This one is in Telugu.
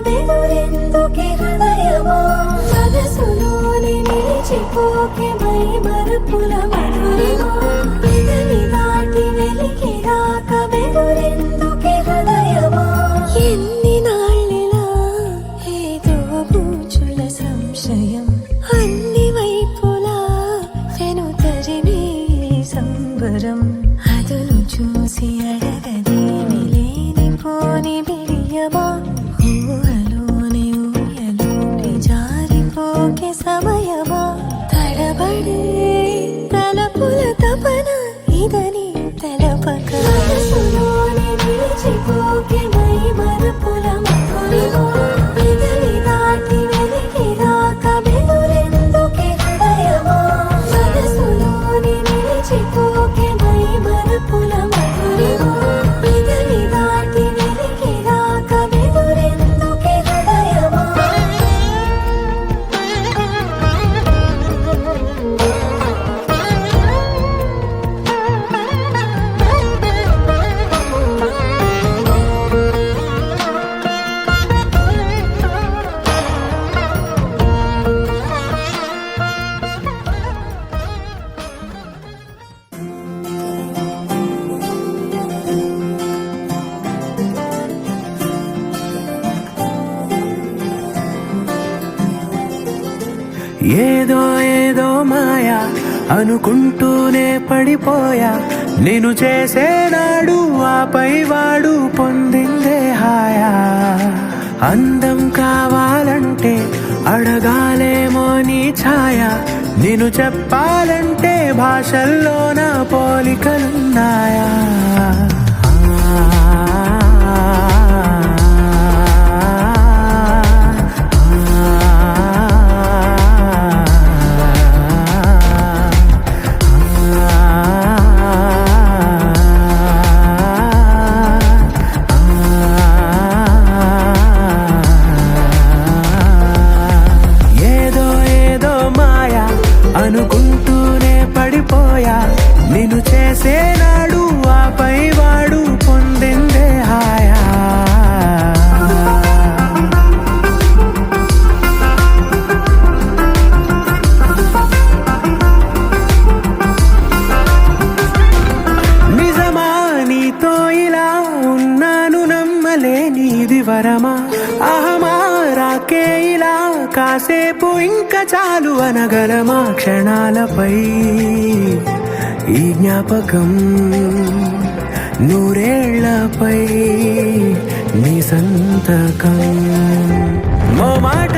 బెదురెందుకే హృదయమా మనసులోని నిలిచిపోకే మై మరుపుల మధురిమా పెదవి దాటి వెలికి రాక బెదురెందుకే హృదయమా ఎన్ని నాళ్ళిలా ఏదో బూచుల సంశయం అన్ని వైపులా వెను తరిమే సంబరం అదును చూసి అడగదేమి లేనిపోని బిడియమా ఊహలోని ఊయలోకి జారిపోకే సమయమా తడబడే తలపుల తపన ఇదని తెలపక మనసులోని నిలిచిపోకే మై మరుపుల మధురిమా పెదవి దాటి వెలికి రాక బెదురెందుకే హృదయమా మనసులోని నిలిచిపోకే మై మరుపుల మధురిమా పెదవి దాటి వెలికి రాక బెదురెందుకే హృదయమా ఏదో ఏదో మాయా అనుకుంటూనే పడిపోయా నేను చేసేనాడు ఆపై వాడు పొందిందే హాయా అందం కావాలంటే అడగాలేమో నీ ఛాయ నేను చెప్పాలంటే భాషల్లో నా పోలికలున్నాయా అనుకుంటూనే పడిపోయా నేను చేసేనాడు ఆపై వాడు పొందిందే హాయా నిజమా నీతో ఇలా ఉన్నాను నమ్మలేనిది వరమా అహమా రాకే ఇలా కాసేపు ఇంకా చాలు అనగలమా క్షణాలపై ఈ జ్ఞాపకం నూరేళ్లపై నీ సంతకం మో మాట